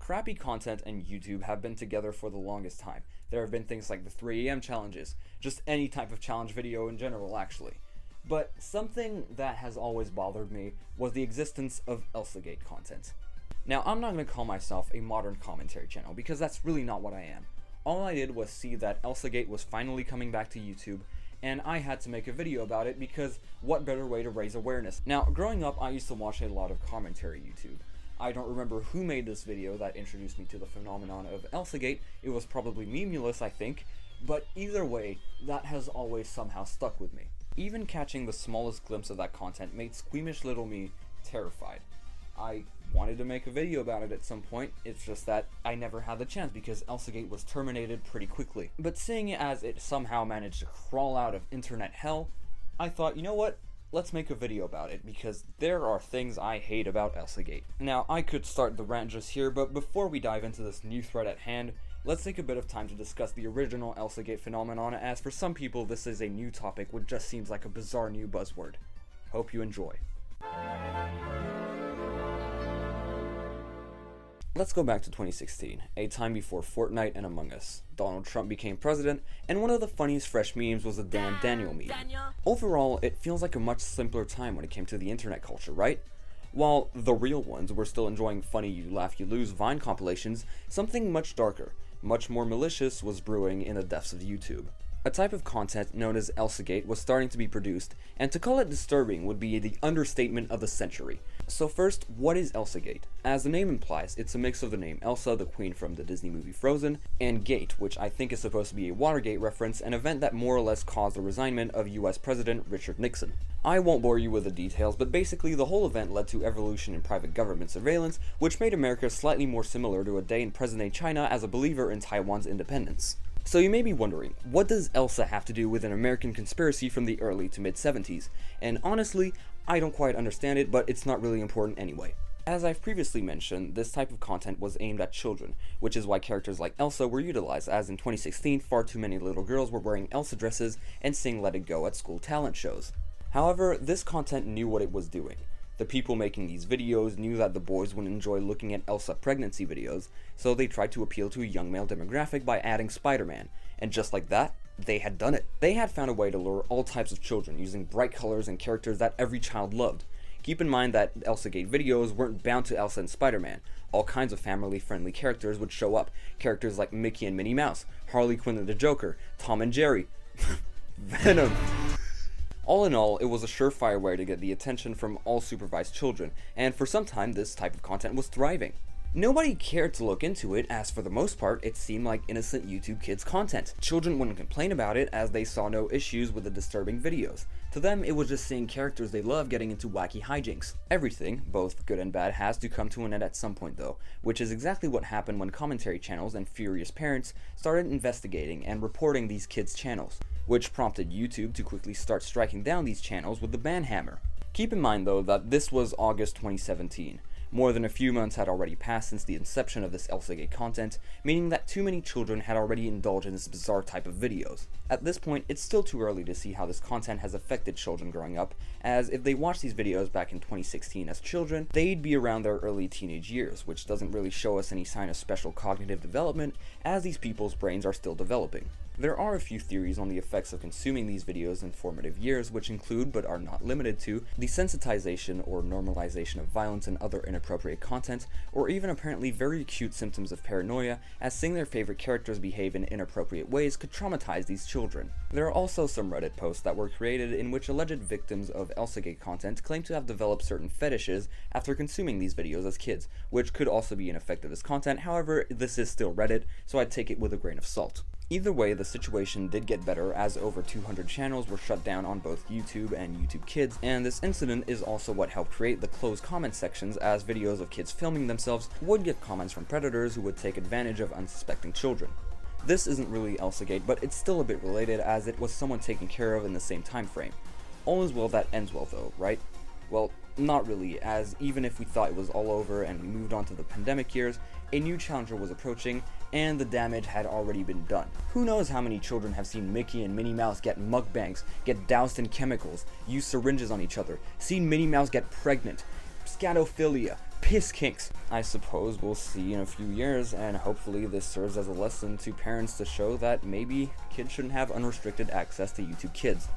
Crappy content and YouTube have been together for the longest time. There have been things like the 3 AM challenges, just any type of challenge video in general actually. But something that has always bothered me was the existence of Elsagate content. Now, I'm not going to call myself a modern commentary channel because that's really not what I am. All I did was see that Elsagate was finally coming back to YouTube, and I had to make a video about it because what better way to raise awareness. Now, growing up, I used to watch a lot of commentary YouTube. I don't remember who made this video that introduced me to the phenomenon of Elsagate. It was probably Memulous, I think, but either way, that has always somehow stuck with me. Even catching the smallest glimpse of that content made squeamish little me terrified. I wanted to make a video about it at some point, it's just that I never had the chance because Elsagate was terminated pretty quickly. But seeing it as it somehow managed to crawl out of internet hell, I thought, you know what? Let's make a video about it, because there are things I hate about Elsagate. Now, I could start the rant just here, but before we dive into this new thread at hand, let's take a bit of time to discuss the original Elsagate phenomenon, as for some people this is a new topic which just seems like a bizarre new buzzword. Hope you enjoy. Let's go back to 2016, a time before Fortnite and Among Us. Donald Trump became president, and one of the funniest fresh memes was the Damn Daniel meme. Overall, it feels like a much simpler time when it came to the internet culture, right? While the real ones were still enjoying funny you laugh you lose Vine compilations, something much darker, much more malicious was brewing in the depths of YouTube. A type of content known as Elsagate was starting to be produced, and to call it disturbing would be the understatement of the century. So first, what is Elsagate? As the name implies, it's a mix of the name Elsa, the queen from the Disney movie Frozen, and Gate, which I think is supposed to be a Watergate reference, an event that more or less caused the resignment of US President Richard Nixon. I won't bore you with the details, but basically the whole event led to evolution in private government surveillance, which made America slightly more similar to a day in present-day China as a believer in Taiwan's independence. So you may be wondering, what does Elsa have to do with an American conspiracy from the early to mid-70s? And honestly, I don't quite understand it, but it's not really important anyway. As I've previously mentioned, this type of content was aimed at children, which is why characters like Elsa were utilized, as in 2016 far too many little girls were wearing Elsa dresses and sing Let It Go at school talent shows. However, this content knew what it was doing. The people making these videos knew that the boys would enjoy looking at Elsa pregnancy videos, so they tried to appeal to a young male demographic by adding Spider-Man, and just like that, they had done it. They had found a way to lure all types of children using bright colors and characters that every child loved. Keep in mind that Elsagate videos weren't bound to Elsa and Spider-Man. All kinds of family-friendly characters would show up, characters like Mickey and Minnie Mouse, Harley Quinn and the Joker, Tom and Jerry, Venom. All in all, it was a surefire way to get the attention from all supervised children, and for some time this type of content was thriving. Nobody cared to look into it, as for the most part it seemed like innocent YouTube kids content. Children wouldn't complain about it as they saw no issues with the disturbing videos. To them, it was just seeing characters they love getting into wacky hijinks. Everything, both good and bad, has to come to an end at some point though, which is exactly what happened when commentary channels and furious parents started investigating and reporting these kids' channels, which prompted YouTube to quickly start striking down these channels with the ban hammer. Keep in mind though that this was August 2017. More than a few months had already passed since the inception of this Elsagate content, meaning that too many children had already indulged in this bizarre type of videos. At this point, it's still too early to see how this content has affected children growing up, as if they watched these videos back in 2016 as children, they'd be around their early teenage years, which doesn't really show us any sign of special cognitive development, as these people's brains are still developing. There are a few theories on the effects of consuming these videos in formative years, which include, but are not limited to, desensitization or normalization of violence and other inappropriate content, or even apparently very acute symptoms of paranoia, as seeing their favorite characters behave in inappropriate ways could traumatize these children. There are also some Reddit posts that were created in which alleged victims of Elsagate content claim to have developed certain fetishes after consuming these videos as kids, which could also be an effect of this content. However, this is still Reddit, so I'd take it with a grain of salt. Either way, the situation did get better as over 200 channels were shut down on both YouTube and YouTube Kids, and this incident is also what helped create the closed comment sections, as videos of kids filming themselves would get comments from predators who would take advantage of unsuspecting children. This isn't really Elsagate, but it's still a bit related as it was someone taken care of in the same time frame. All is well that ends well though, right? Well, not really, as even if we thought it was all over and we moved on to the pandemic years, a new challenger was approaching, and the damage had already been done. Who knows how many children have seen Mickey and Minnie Mouse get mukbangs, get doused in chemicals, use syringes on each other, seen Minnie Mouse get pregnant, scatophilia, Piss kinks. I suppose we'll see in a few years, and hopefully this serves as a lesson to parents to show that maybe kids shouldn't have unrestricted access to YouTube Kids.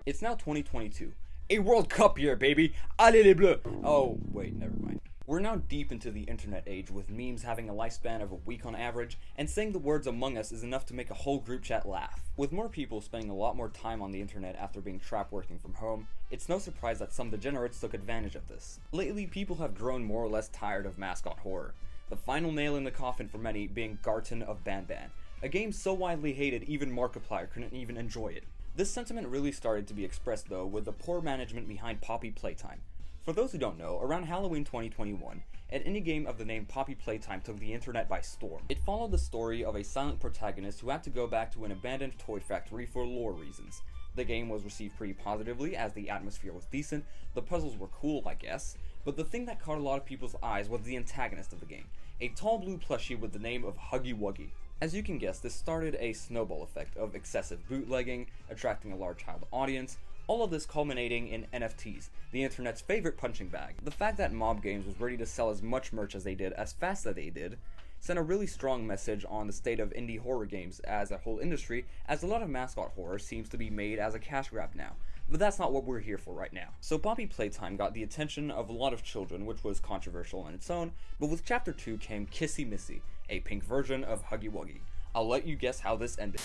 It's now 2022. A World Cup year, baby! Allez les bleus! Oh, wait, never mind. We're now deep into the internet age, with memes having a lifespan of a week on average, and saying the words Among Us is enough to make a whole group chat laugh. With more people spending a lot more time on the internet after being trapped working from home, it's no surprise that some degenerates took advantage of this. Lately, people have grown more or less tired of mascot horror, the final nail in the coffin for many being Garten of BanBan, a game so widely hated even Markiplier couldn't even enjoy it. This sentiment really started to be expressed though with the poor management behind Poppy Playtime. For those who don't know, around Halloween 2021, an indie game of the name Poppy Playtime took the internet by storm. It followed the story of a silent protagonist who had to go back to an abandoned toy factory for lore reasons. The game was received pretty positively as the atmosphere was decent, the puzzles were cool I guess, but the thing that caught a lot of people's eyes was the antagonist of the game, a tall blue plushie with the name of Huggy Wuggy. As you can guess, this started a snowball effect of excessive bootlegging, attracting a large child audience, all of this culminating in NFTs, the internet's favorite punching bag. The fact that Mob Games was ready to sell as much merch as they did, as fast as they did, sent a really strong message on the state of indie horror games as a whole industry, as a lot of mascot horror seems to be made as a cash grab now. But that's not what we're here for right now. So Poppy Playtime got the attention of a lot of children, which was controversial on its own, but with Chapter 2 came Kissy Missy, a pink version of Huggy Wuggy. I'll let you guess how this ended.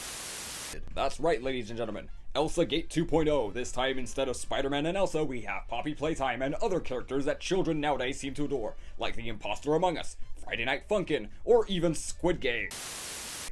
That's right, ladies and gentlemen. Elsagate 2.0. This time, instead of Spider-Man and Elsa, we have Poppy Playtime and other characters that children nowadays seem to adore, like the Imposter Among Us, Friday Night Funkin', or even Squid Game.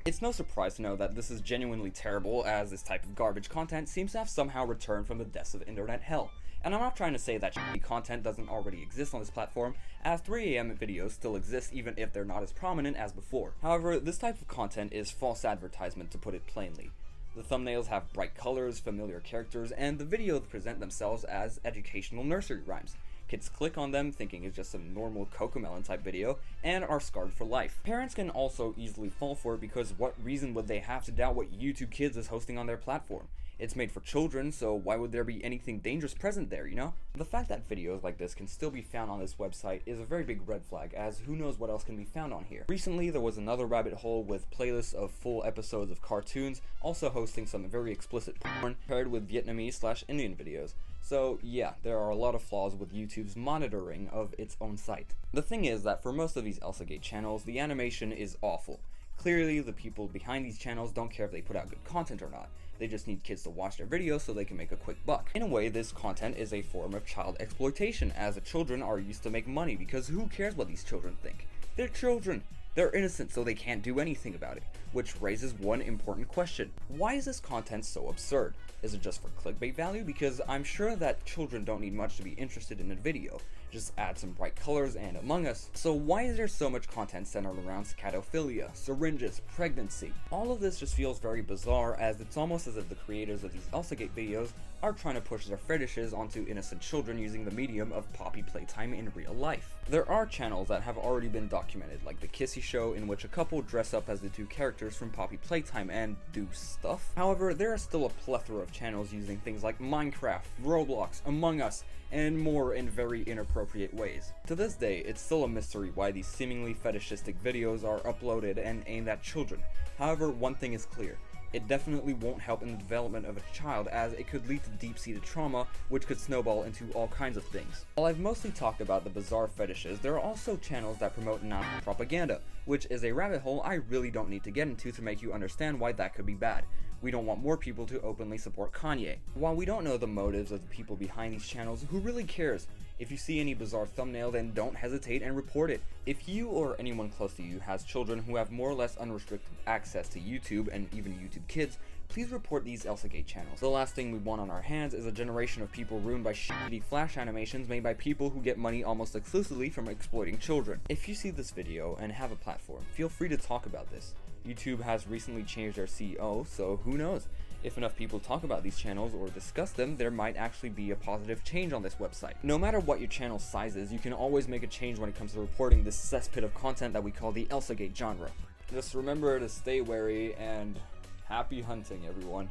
It's no surprise to know that this is genuinely terrible, as this type of garbage content seems to have somehow returned from the depths of internet hell. And I'm not trying to say that shitty content doesn't already exist on this platform, as 3 AM videos still exist even if they're not as prominent as before. However, this type of content is false advertisement, to put it plainly. The thumbnails have bright colors, familiar characters, and the videos present themselves as educational nursery rhymes. Kids click on them thinking it's just some normal Cocomelon type video, and are scarred for life. Parents can also easily fall for it because what reason would they have to doubt what YouTube Kids is hosting on their platform? It's made for children, so why would there be anything dangerous present there, you know? The fact that videos like this can still be found on this website is a very big red flag, as who knows what else can be found on here. Recently, there was another rabbit hole with playlists of full episodes of cartoons, also hosting some very explicit porn, paired with Vietnamese/Indian videos. So yeah, there are a lot of flaws with YouTube's monitoring of its own site. The thing is that for most of these Elsagate channels, the animation is awful. Clearly, the people behind these channels don't care if they put out good content or not. They just need kids to watch their videos so they can make a quick buck. In a way, this content is a form of child exploitation, as the children are used to make money because who cares what these children think? They're children! They're innocent, so they can't do anything about it. Which raises one important question. Why is this content so absurd? Is it just for clickbait value? Because I'm sure that children don't need much to be interested in a video. Just add some bright colors and Among Us. So why is there so much content centered around scatophilia, syringes, pregnancy? All of this just feels very bizarre, as it's almost as if the creators of these Elsagate videos are trying to push their fetishes onto innocent children using the medium of Poppy Playtime in real life. There are channels that have already been documented, like the Kissy Show, in which a couple dress up as the two characters from Poppy Playtime and do stuff. However, there are still a plethora of channels using things like Minecraft, Roblox, Among Us, and more in very inappropriate ways. To this day, it's still a mystery why these seemingly fetishistic videos are uploaded and aimed at children. However, one thing is clear. It definitely won't help in the development of a child, as it could lead to deep-seated trauma, which could snowball into all kinds of things. While I've mostly talked about the bizarre fetishes, there are also channels that promote Nazi propaganda, which is a rabbit hole I really don't need to get into to make you understand why that could be bad. We don't want more people to openly support Kanye. While we don't know the motives of the people behind these channels, who really cares? If you see any bizarre thumbnail, then don't hesitate and report it. If you or anyone close to you has children who have more or less unrestricted access to YouTube and even YouTube Kids, please report these Elsagate channels. The last thing we want on our hands is a generation of people ruined by shitty flash animations made by people who get money almost exclusively from exploiting children. If you see this video and have a platform, feel free to talk about this. YouTube has recently changed their CEO, so who knows? If enough people talk about these channels or discuss them, there might actually be a positive change on this website. No matter what your channel size is, you can always make a change when it comes to reporting this cesspit of content that we call the Elsagate genre. Just remember to stay wary and happy hunting, everyone.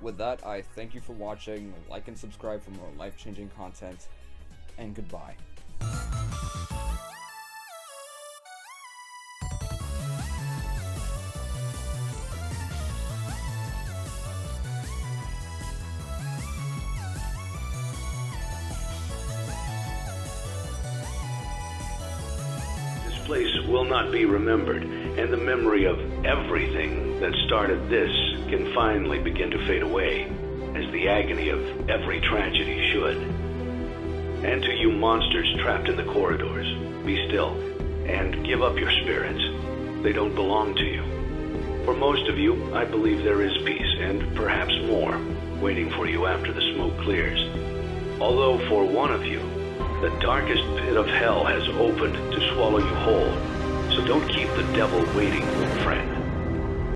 with that, I thank you for watching, like and subscribe for more life-changing content, and goodbye. This place will not be remembered, and the memory of everything that started this can finally begin to fade away, as the agony of every tragedy should. And to you monsters trapped in the corridors, be still, and give up your spirits. They don't belong to you. For most of you, I believe there is peace, and perhaps more, waiting for you after the smoke clears. Although for one of you, the darkest pit of hell has opened to swallow you whole. So don't keep the devil waiting, friend.